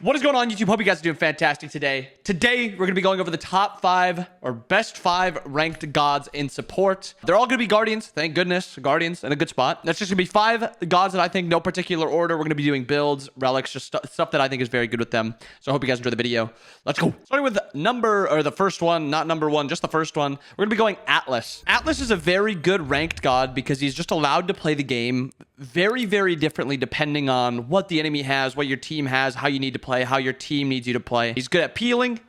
What is going on, YouTube? Hope you guys are doing fantastic today. Today, we're going to be going over the top 5 or best 5 ranked gods in support. They're all going to be Guardians. Thank goodness. Guardians in a good spot. That's just going to be 5 gods that I think, no particular order. We're going to be doing builds, relics, just stuff that I think is very good with them. So I hope you guys enjoy the video. Let's go. Starting with the first one, not number 1, just the first one. We're going to be going Atlas. Atlas is a very good ranked god because he's just allowed to play the game very, very differently depending on what the enemy has, what your team has, how you need to play, how your team needs you to play. He's good at peeling.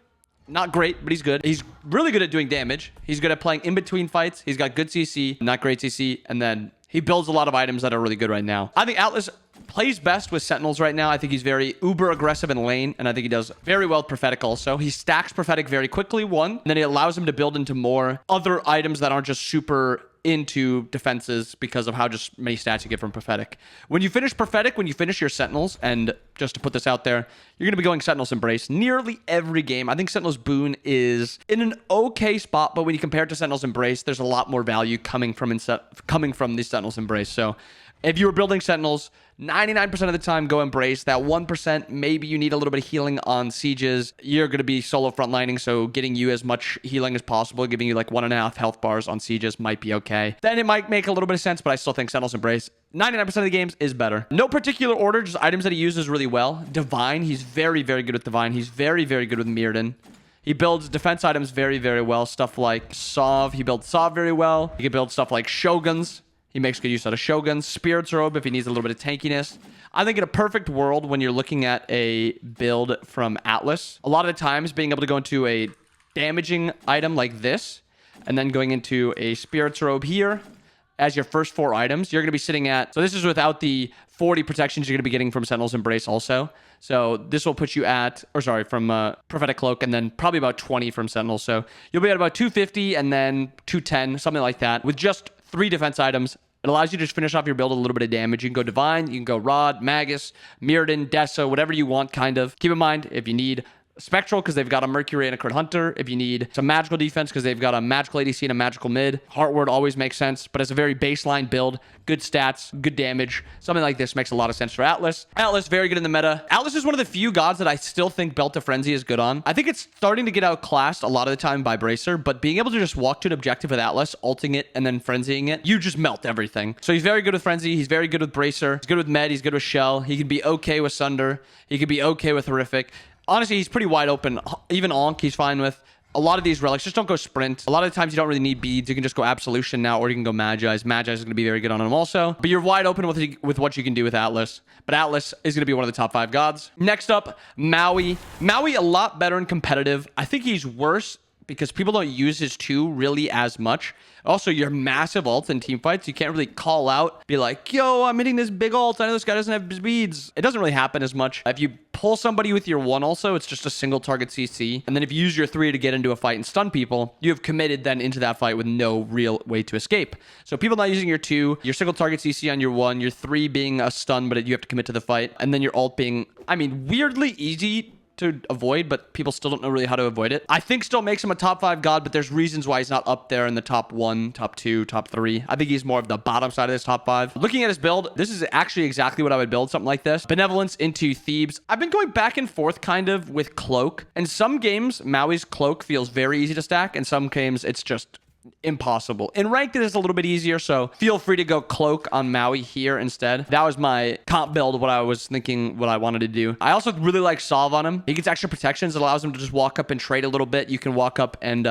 Not great, but he's good. He's really good at doing damage. He's good at playing in between fights. He's got good CC, not great CC, and then he builds a lot of items that are really good right now. I think Atlas plays best with Sentinels right now. I think he's very uber aggressive in lane, and I think he does very well with Prophetic also. He stacks Prophetic very quickly, and then it allows him to build into more other items that aren't just super into defenses because of how just many stats you get from Prophetic. When you finish Prophetic, when you finish your Sentinels, and just to put this out there, you're going to be going Sentinels Embrace nearly every game. I think Sentinels Boon is in an okay spot, but when you compare it to Sentinels Embrace, there's a lot more value coming from the Sentinels Embrace. So if you were building Sentinels, 99% of the time, go Embrace. That 1%, maybe you need a little bit of healing on sieges. You're going to be solo frontlining, so getting you as much healing as possible, giving you like 1.5 health bars on sieges might be okay. Then it might make a little bit of sense, but I still think Sentinels Embrace, 99% of the games, is better. No particular order, just items that he uses really well. Divine, he's very, very good with Divine. He's very, very good with Mirrodin. He builds defense items very, very well. Stuff like Sov, he builds Sov very well. He can build stuff like Shoguns. He makes good use out of Shoguns. Spirit's Robe if he needs a little bit of tankiness. I think in a perfect world, when you're looking at a build from Atlas, a lot of the times being able to go into a damaging item like this, and then going into a Spirit's Robe here as your first 4 items, you're going to be sitting at... So this is without the 40 protections you're going to be getting from Sentinels Embrace also. So this will put you at... Or sorry, from Prophetic Cloak, and then probably about 20 from Sentinels. So you'll be at about 250 and then 210, something like that, with just 3 defense items. It allows you to just finish off your build a little bit of damage. You can go Divine, you can go Rod, Magus, Mirrodin, Dessa, whatever you want, kind of. Keep in mind, if you need Spectral, because they've got a Mercury and a Crit Hunter. If you need some magical defense, because they've got a magical ADC and a magical mid. Heartward always makes sense, but it's a very baseline build. Good stats, good damage. Something like this makes a lot of sense for Atlas. Atlas, very good in the meta. Atlas is one of the few gods that I still think Belt of Frenzy is good on. I think it's starting to get outclassed a lot of the time by Bracer, but being able to just walk to an objective with Atlas, ulting it, and then frenzying it, you just melt everything. So he's very good with Frenzy. He's very good with Bracer. He's good with Med. He's good with Shell. He can be okay with Sunder. He could be okay with Horrific. Honestly, he's pretty wide open. Even Ankh, he's fine with. A lot of these relics, just don't go Sprint. A lot of the times, you don't really need beads. You can just go Absolution now, or you can go Magi's. Magi's is going to be very good on him also. But you're wide open with what you can do with Atlas. But Atlas is going to be one of the top 5 gods. Next up, Maui. Maui, a lot better in competitive. I think he's worse because people don't use his 2 really as much. Also, your massive ult in team fights, you can't really call out, be like, yo, I'm hitting this big ult. I know this guy doesn't have beads. It doesn't really happen as much. If you pull somebody with your 1 also, it's just a single target CC. And then if you use your 3 to get into a fight and stun people, you have committed then into that fight with no real way to escape. So people not using your 2, your single target CC on your 1, your 3 being a stun, but you have to commit to the fight. And then your ult being, I mean, weirdly easy to avoid, but people still don't know really how to avoid it. I think still makes him a top 5 god, but there's reasons why he's not up there in the top 1, top 2, top 3. I think he's more of the bottom side of this top 5. Looking at his build, this is actually exactly what I would build, something like this. Benevolence into Thebes. I've been going back and forth kind of with Cloak. In some games, Maui's Cloak feels very easy to stack. In some games, it's just impossible. In ranked, it is a little bit easier, so feel free to go Cloak on Maui here instead. That was my comp build, what I was thinking, what I wanted to do. I also really like Solve on him. He gets extra protections. It allows him to just walk up and trade a little bit. You can walk up and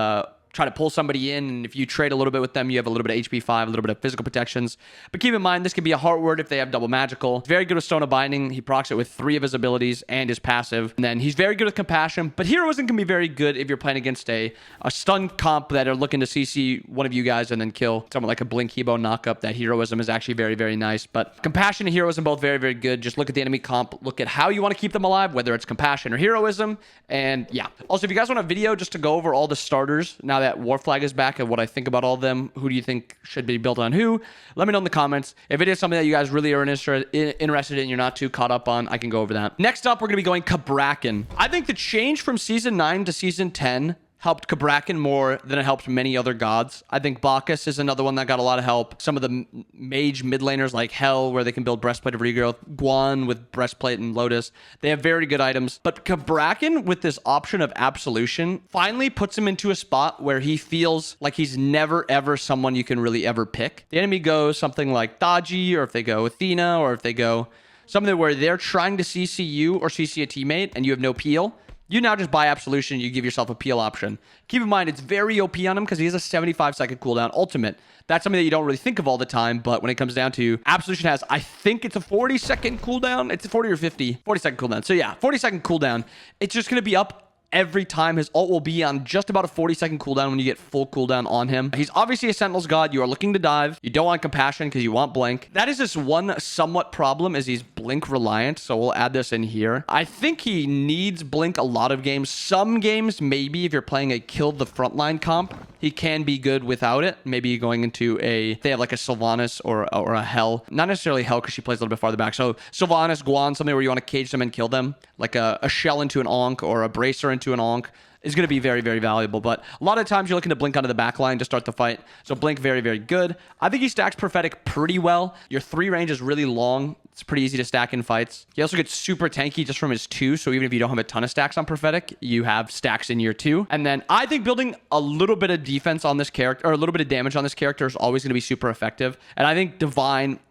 try to pull somebody in, and if you trade a little bit with them, you have a little bit of HP 5, a little bit of physical protections. But keep in mind, this can be a Heartward if they have double magical. Very good with Stone of Binding. He procs it with 3 of his abilities and his passive. And then he's very good with Compassion, but Heroism can be very good if you're playing against a stun comp that are looking to CC one of you guys and then kill someone like a Blink Hebo knockup. That Heroism is actually very, very nice. But Compassion and Heroism both very, very good. Just look at the enemy comp, look at how you want to keep them alive, whether it's Compassion or Heroism. And yeah. Also, if you guys want a video just to go over all the starters now that Warflag is back and what I think about all of them, who do you think should be built on who, let me know in the comments. If it is something that you guys really are interested in, you're not too caught up on, I can go over that. Next up, we're going to be going Cabrakan. I think the change from Season 9 to Season 10 helped Kabrakan more than it helped many other gods. I think Bacchus is another one that got a lot of help. Some of the mage mid laners like Hell, where they can build Breastplate of Regrowth, Guan with Breastplate and Lotus. They have very good items. But Kabrakan, with this option of Absolution, finally puts him into a spot where he feels like he's never ever someone you can really ever pick. The enemy goes something like Daji, or if they go Athena, or if they go something where they're trying to CC you or CC a teammate and you have no peel, you now just buy Absolution, you give yourself a peel option. Keep in mind, it's very OP on him because he has a 75-second cooldown ultimate. That's something that you don't really think of all the time, but when it comes down to Absolution has, I think it's a 40-second cooldown. It's a 40 or 50. 40-second cooldown. So yeah, 40-second cooldown. It's just going to be up every time. His ult will be on just about a 40-second cooldown when you get full cooldown on him. He's obviously a Sentinel's god. You are looking to dive. You don't want Compassion because you want Blink. That is just one somewhat problem, is he's Blink reliant, so we'll add this in here. I think he needs Blink a lot of games. Some games, maybe if you're playing a kill the frontline comp, he can be good without it. Maybe going into they have like a Sylvanas or a Hell. Not necessarily Hell because she plays a little bit farther back. So Sylvanas, Guan, something where you want to cage them and kill them. Like a Shell into an Ankh or a Bracer into an Ankh is going to be very, very valuable. But a lot of times you're looking to Blink onto the back line to start the fight. So Blink, very, very good. I think he stacks Prophetic pretty well. Your 3 range is really long. It's pretty easy to stack in fights. He also gets super tanky just from his 2. So even if you don't have a ton of stacks on Prophetic, you have stacks in your 2. And then I think building a little bit of defense on this character, or a little bit of damage on this character, is always going to be super effective. And I think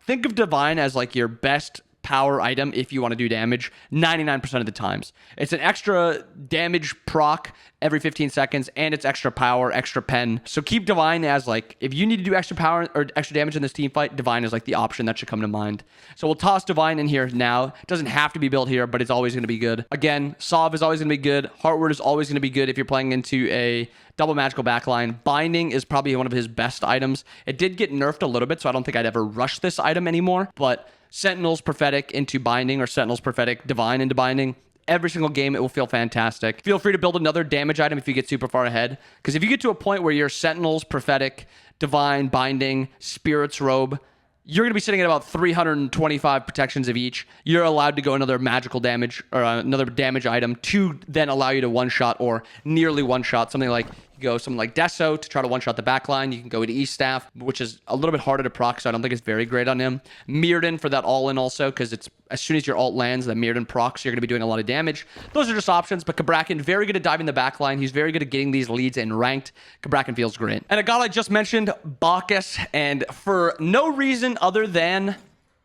think of Divine as like your best power item if you want to do damage 99% of the times. It's an extra damage proc every 15 seconds, and it's extra power, extra pen. So keep Divine as like, if you need to do extra power or extra damage in this team fight, Divine is like the option that should come to mind. So we'll toss Divine in here now. It doesn't have to be built here, but it's always going to be good. Again, Sov is always going to be good. Heartward is always going to be good if you're playing into a double magical backline. Binding is probably one of his best items. It did get nerfed a little bit, so I don't think I'd ever rush this item anymore, but Sentinels Prophetic into Binding, or Sentinels Prophetic Divine into Binding, every single game it will feel fantastic. Feel free to build another damage item if you get super far ahead, because if you get to a point where you're Sentinels Prophetic, Divine, Binding, Spirit's Robe, you're going to be sitting at about 325 protections of each. You're allowed to go another magical damage or another damage item to then allow you to one-shot or nearly one-shot. Something like, you go something like Deso to try to one-shot the backline. You can go to E-Staff, which is a little bit harder to proc, so I don't think it's very great on him. Mirrodin for that all-in also, because it's as soon as your ult lands, the Mirrodin procs, you're going to be doing a lot of damage. Those are just options, but Kabrakan, very good at diving the backline. He's very good at getting these leads in ranked. Kabrakan feels great. And a god I just mentioned, Bacchus, and for no reason other than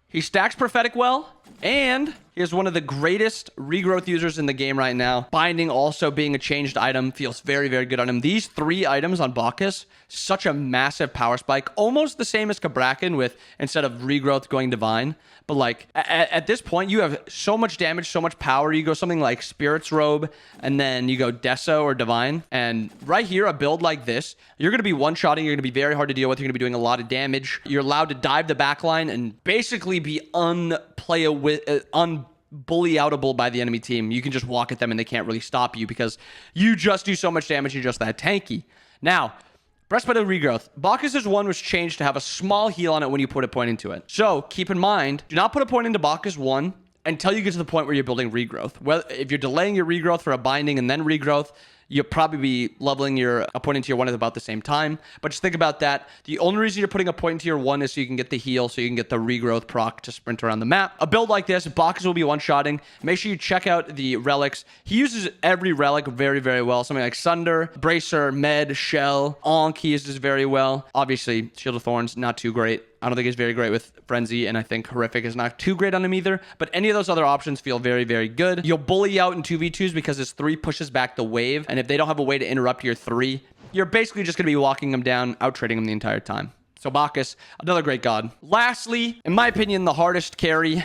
he stacks Prophetic well, and he is one of the greatest regrowth users in the game right now. Binding also being a changed item feels very, very good on him. These 3 items on Bacchus, such a massive power spike. Almost the same as Kabrakan with, instead of regrowth going Divine. But like, at this point, you have so much damage, so much power. You go something like Spirit's Robe, and then you go Deso or Divine. And right here, a build like this, you're going to be one-shotting. You're going to be very hard to deal with. You're going to be doing a lot of damage. You're allowed to dive the backline and basically be bully outable by the enemy team. You can just walk at them and they can't really stop you because you just do so much damage. You're just that tanky. Now, Breastplate of Regrowth. Bacchus' one was changed to have a small heal on it when you put a point into it. So keep in mind, do not put a point into Bacchus 1 until you get to the point where you're building regrowth. Well, if you're delaying your regrowth for a binding and then regrowth, you'll probably be leveling your point into your 1 at about the same time. But just think about that. The only reason you're putting a point into your 1 is so you can get the heal, so you can get the regrowth proc to sprint around the map. A build like this, Bacchus will be one-shotting. Make sure you check out the relics. He uses every relic very, very well. Something like Sunder, Bracer, Med, Shell, Ankh he uses very well. Obviously, Shield of Thorns, not too great. I don't think he's very great with Frenzy, and I think Horrific is not too great on him either. But any of those other options feel very, very good. You'll bully out in 2v2s because his 3 pushes back the wave, and if they don't have a way to interrupt your 3, you're basically just going to be walking them down, out-trading them the entire time. So Bacchus, another great god. Lastly, in my opinion, the hardest carry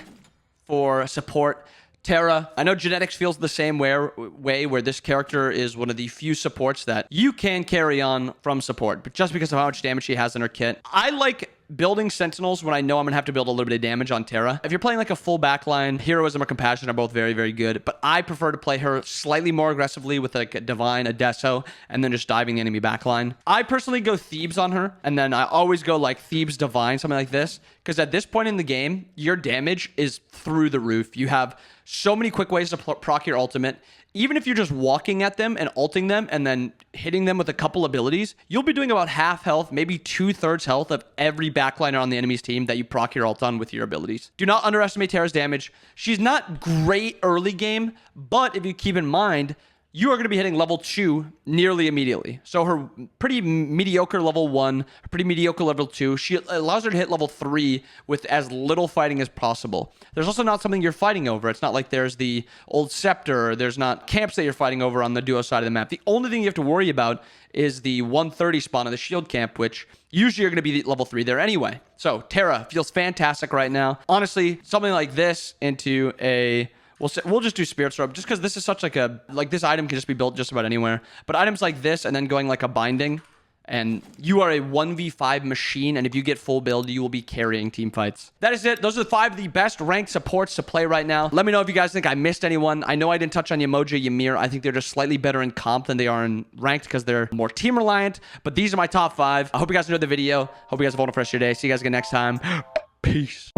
for support, Terra. I know Genetics feels the same way where this character is one of the few supports that you can carry on from support, but just because of how much damage she has in her kit. I like building Sentinels when I know I'm going to have to build a little bit of damage on Terra. If you're playing like a full backline, Heroism or Compassion are both very, very good, but I prefer to play her slightly more aggressively with like a Divine, a Deso, and then just diving the enemy backline. I personally go Thebes on her, and then I always go like Thebes Divine, something like this, because at this point in the game, your damage is through the roof. You have So many quick ways to proc your ultimate. Even if you're just walking at them and ulting them and then hitting them with a couple abilities, you'll be doing about half health, maybe 2/3 health of every backliner on the enemy's team that you proc your ult on with your abilities. Do not underestimate Terra's damage. She's not great early game, but if you keep in mind, you are going to be hitting level 2 nearly immediately. So her pretty mediocre level 1, pretty mediocre level 2, she allows her to hit level 3 with as little fighting as possible. There's also not something you're fighting over. It's not like there's the old scepter. There's not camps that you're fighting over on the duo side of the map. The only thing you have to worry about is the 130 spawn of the shield camp, which usually you're going to be level 3 there anyway. So Terra feels fantastic right now. Honestly, something like this into a... We'll just do Spirit Robe just because this is such like a... Like this item can just be built just about anywhere. But items like this and then going like a binding, and you are a 1v5 machine, and if you get full build, you will be carrying team fights. That is it. Those are the 5 of the best ranked supports to play right now. Let me know if you guys think I missed anyone. I know I didn't touch on Yamoja, Ymir. I think they're just slightly better in comp than they are in ranked because they're more team reliant. But these are my top 5. I hope you guys enjoyed the video. Hope you guys have a wonderful rest of your day. See you guys again next time. Peace.